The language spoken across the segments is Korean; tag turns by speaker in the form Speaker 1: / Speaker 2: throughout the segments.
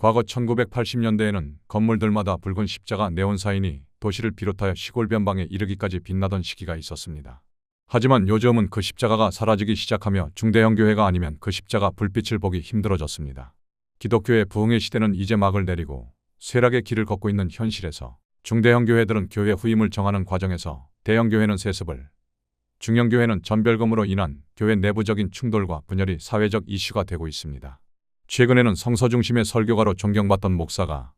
Speaker 1: 과거 1980년대에는 건물들마다 붉은 십자가 네온사인이 도시를 비롯하여 시골 변방에 이르기까지 빛나던 시기가 있었습니다. 하지만 요즘은 그 십자가가 사라지기 시작하며 중대형 교회가 아니면 그 십자가 불빛을 보기 힘들어졌습니다. 기독교의 부흥의 시대는 이제 막을 내리고 쇠락의 길을 걷고 있는 현실에서 중대형 교회들은 교회 후임을 정하는 과정에서 대형 교회는 세습을, 중형 교회는 전별금으로 인한 교회 내부적인 충돌과 분열이 사회적 이슈가 되고 있습니다. 최근에는 성서 중심의 설교가로 존경받던 목사가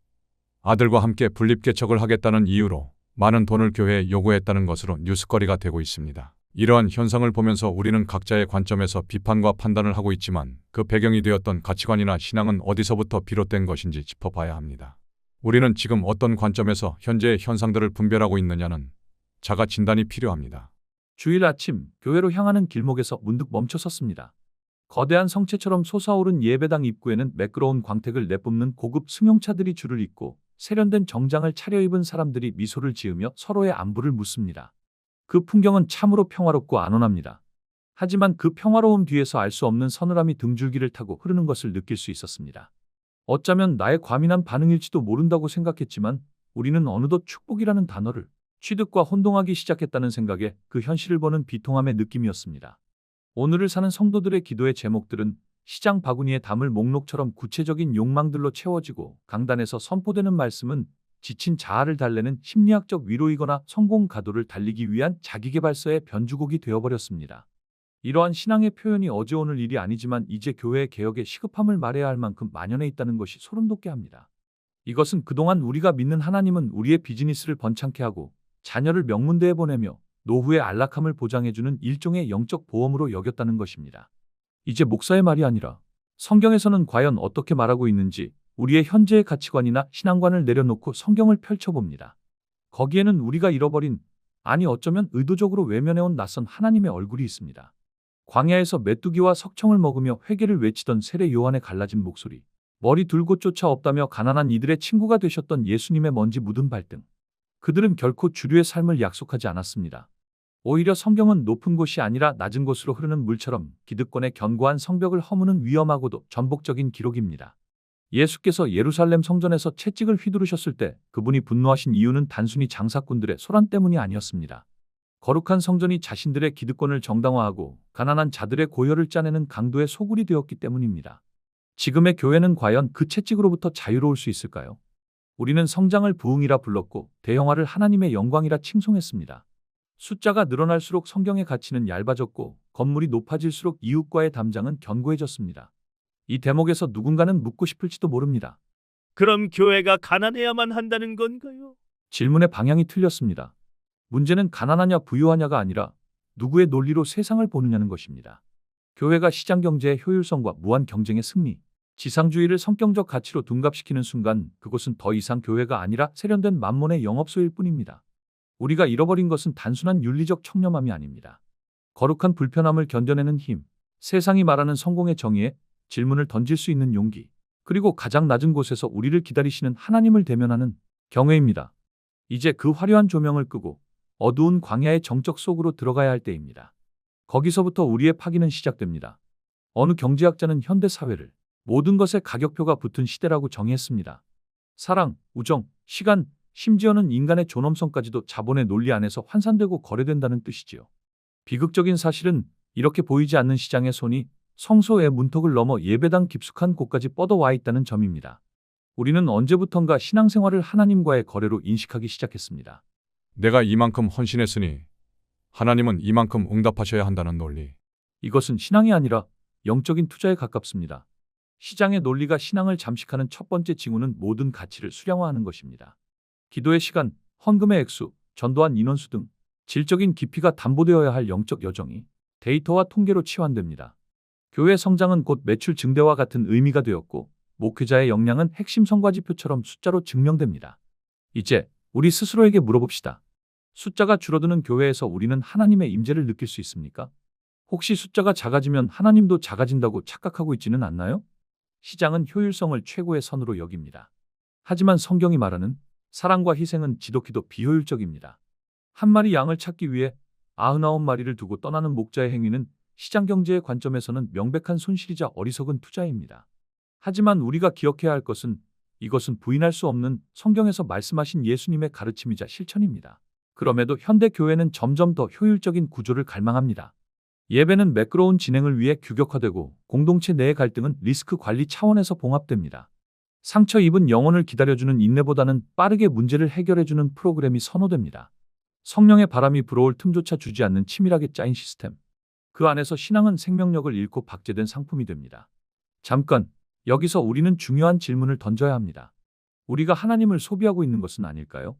Speaker 1: 아들과 함께 분립개척을 하겠다는 이유로 많은 돈을 교회에 요구했다는 것으로 뉴스거리가 되고 있습니다. 이러한 현상을 보면서 우리는 각자의 관점에서 비판과 판단을 하고 있지만 그 배경이 되었던 가치관이나 신앙은 어디서부터 비롯된 것인지 짚어봐야 합니다. 우리는 지금 어떤 관점에서 현재의 현상들을 분별하고 있느냐는 자가 진단이 필요합니다.
Speaker 2: 주일 아침 교회로 향하는 길목에서 문득 멈춰 섰습니다. 거대한 성체처럼 솟아오른 예배당 입구에는 매끄러운 광택을 내뿜는 고급 승용차들이 줄을 잇고 세련된 정장을 차려입은 사람들이 미소를 지으며 서로의 안부를 묻습니다. 그 풍경은 참으로 평화롭고 안온합니다. 하지만 그 평화로움 뒤에서 알 수 없는 서늘함이 등줄기를 타고 흐르는 것을 느낄 수 있었습니다. 어쩌면 나의 과민한 반응일지도 모른다고 생각했지만 우리는 어느덧 축복이라는 단어를 취득과 혼동하기 시작했다는 생각에 그 현실을 보는 비통함의 느낌이었습니다. 오늘을 사는 성도들의 기도의 제목들은 시장 바구니에 담을 목록처럼 구체적인 욕망들로 채워지고 강단에서 선포되는 말씀은 지친 자아를 달래는 심리학적 위로이거나 성공 가도를 달리기 위한 자기계발서의 변주곡이 되어버렸습니다. 이러한 신앙의 표현이 어제 오늘 일이 아니지만 이제 교회의 개혁의 시급함을 말해야 할 만큼 만연해 있다는 것이 소름 돋게 합니다. 이것은 그동안 우리가 믿는 하나님은 우리의 비즈니스를 번창케 하고 자녀를 명문대에 보내며 노후의 안락함을 보장해주는 일종의 영적 보험으로 여겼다는 것입니다. 이제 목사의 말이 아니라 성경에서는 과연 어떻게 말하고 있는지 우리의 현재의 가치관이나 신앙관을 내려놓고 성경을 펼쳐봅니다. 거기에는 우리가 잃어버린, 아니 어쩌면 의도적으로 외면해온 낯선 하나님의 얼굴이 있습니다. 광야에서 메뚜기와 석청을 먹으며 회개를 외치던 세례 요한의 갈라진 목소리, 머리 둘 곳조차 없다며 가난한 이들의 친구가 되셨던 예수님의 먼지 묻은 발등. 그들은 결코 주류의 삶을 약속하지 않았습니다. 오히려 성경은 높은 곳이 아니라 낮은 곳으로 흐르는 물처럼 기득권의 견고한 성벽을 허무는 위험하고도 전복적인 기록입니다. 예수께서 예루살렘 성전에서 채찍을 휘두르셨을 때 그분이 분노하신 이유는 단순히 장사꾼들의 소란 때문이 아니었습니다. 거룩한 성전이 자신들의 기득권을 정당화하고 가난한 자들의 고혈을 짜내는 강도의 소굴이 되었기 때문입니다. 지금의 교회는 과연 그 채찍으로부터 자유로울 수 있을까요? 우리는 성장을 부흥이라 불렀고 대형화를 하나님의 영광이라 칭송했습니다. 숫자가 늘어날수록 성경의 가치는 얇아졌고 건물이 높아질수록 이웃과의 담장은 견고해졌습니다. 이 대목에서 누군가는 묻고 싶을지도 모릅니다.
Speaker 3: 그럼 교회가 가난해야만 한다는 건가요?
Speaker 2: 질문의 방향이 틀렸습니다. 문제는 가난하냐 부유하냐가 아니라 누구의 논리로 세상을 보느냐는 것입니다. 교회가 시장 경제의 효율성과 무한 경쟁의 승리, 지상주의를 성경적 가치로 둔갑시키는 순간 그곳은 더 이상 교회가 아니라 세련된 만몬의 영업소일 뿐입니다. 우리가 잃어버린 것은 단순한 윤리적 청렴함이 아닙니다. 거룩한 불편함을 견뎌내는 힘, 세상이 말하는 성공의 정의에 질문을 던질 수 있는 용기, 그리고 가장 낮은 곳에서 우리를 기다리시는 하나님을 대면하는 경외입니다. 이제 그 화려한 조명을 끄고 어두운 광야의 정적 속으로 들어가야 할 때입니다. 거기서부터 우리의 파기는 시작됩니다. 어느 경제학자는 현대 사회를 모든 것에 가격표가 붙은 시대라고 정의했습니다. 사랑, 우정, 시간, 심지어는 인간의 존엄성까지도 자본의 논리 안에서 환산되고 거래된다는 뜻이지요. 비극적인 사실은 이렇게 보이지 않는 시장의 손이 성소의 문턱을 넘어 예배당 깊숙한 곳까지 뻗어와 있다는 점입니다. 우리는 언제부턴가 신앙생활을 하나님과의 거래로 인식하기 시작했습니다.
Speaker 1: 내가 이만큼 헌신했으니 하나님은 이만큼 응답하셔야 한다는 논리.
Speaker 2: 이것은 신앙이 아니라 영적인 투자에 가깝습니다. 시장의 논리가 신앙을 잠식하는 첫 번째 징후는 모든 가치를 수량화하는 것입니다. 기도의 시간, 헌금의 액수, 전도한 인원수 등 질적인 깊이가 담보되어야 할 영적 여정이 데이터와 통계로 치환됩니다. 교회 성장은 곧 매출 증대와 같은 의미가 되었고 목회자의 역량은 핵심 성과지표처럼 숫자로 증명됩니다. 이제 우리 스스로에게 물어봅시다. 숫자가 줄어드는 교회에서 우리는 하나님의 임재를 느낄 수 있습니까? 혹시 숫자가 작아지면 하나님도 작아진다고 착각하고 있지는 않나요? 시장은 효율성을 최고의 선으로 여깁니다. 하지만 성경이 말하는 사랑과 희생은 지독히도 비효율적입니다. 한 마리 양을 찾기 위해 99마리를 두고 떠나는 목자의 행위는 시장 경제의 관점에서는 명백한 손실이자 어리석은 투자입니다. 하지만 우리가 기억해야 할 것은 이것은 부인할 수 없는 성경에서 말씀하신 예수님의 가르침이자 실천입니다. 그럼에도 현대 교회는 점점 더 효율적인 구조를 갈망합니다. 예배는 매끄러운 진행을 위해 규격화되고 공동체 내의 갈등은 리스크 관리 차원에서 봉합됩니다. 상처 입은 영혼을 기다려주는 인내보다는 빠르게 문제를 해결해주는 프로그램이 선호됩니다. 성령의 바람이 불어올 틈조차 주지 않는 치밀하게 짜인 시스템. 그 안에서 신앙은 생명력을 잃고 박제된 상품이 됩니다. 잠깐, 여기서 우리는 중요한 질문을 던져야 합니다. 우리가 하나님을 소비하고 있는 것은 아닐까요?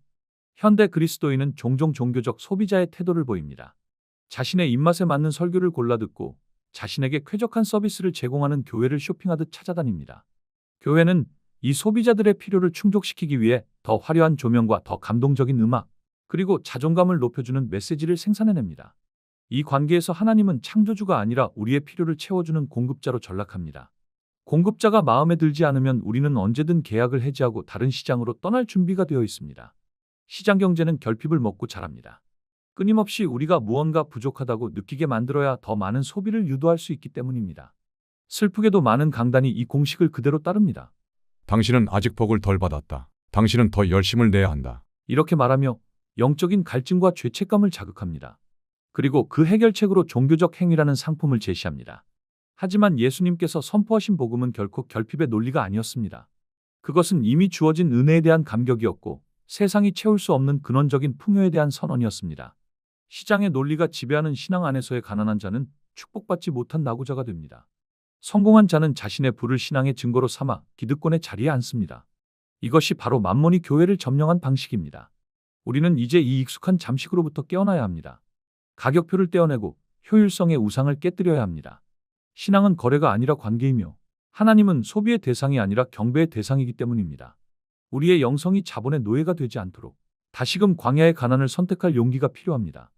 Speaker 2: 현대 그리스도인은 종종 종교적 소비자의 태도를 보입니다. 자신의 입맛에 맞는 설교를 골라 듣고 자신에게 쾌적한 서비스를 제공하는 교회를 쇼핑하듯 찾아다닙니다. 교회는 이 소비자들의 필요를 충족시키기 위해 더 화려한 조명과 더 감동적인 음악, 그리고 자존감을 높여주는 메시지를 생산해냅니다. 이 관계에서 하나님은 창조주가 아니라 우리의 필요를 채워주는 공급자로 전락합니다. 공급자가 마음에 들지 않으면 우리는 언제든 계약을 해지하고 다른 시장으로 떠날 준비가 되어 있습니다. 시장 경제는 결핍을 먹고 자랍니다. 끊임없이 우리가 무언가 부족하다고 느끼게 만들어야 더 많은 소비를 유도할 수 있기 때문입니다. 슬프게도 많은 강단이 이 공식을 그대로 따릅니다.
Speaker 1: 당신은 아직 복을 덜 받았다. 당신은 더 열심을 내야 한다.
Speaker 2: 이렇게 말하며 영적인 갈증과 죄책감을 자극합니다. 그리고 그 해결책으로 종교적 행위라는 상품을 제시합니다. 하지만 예수님께서 선포하신 복음은 결코 결핍의 논리가 아니었습니다. 그것은 이미 주어진 은혜에 대한 감격이었고 세상이 채울 수 없는 근원적인 풍요에 대한 선언이었습니다. 시장의 논리가 지배하는 신앙 안에서의 가난한 자는 축복받지 못한 낙오자가 됩니다. 성공한 자는 자신의 부를 신앙의 증거로 삼아 기득권의 자리에 앉습니다. 이것이 바로 만몬이 교회를 점령한 방식입니다. 우리는 이제 이 익숙한 잠식으로부터 깨어나야 합니다. 가격표를 떼어내고 효율성의 우상을 깨뜨려야 합니다. 신앙은 거래가 아니라 관계이며 하나님은 소비의 대상이 아니라 경배의 대상이기 때문입니다. 우리의 영성이 자본의 노예가 되지 않도록 다시금 광야의 가난을 선택할 용기가 필요합니다.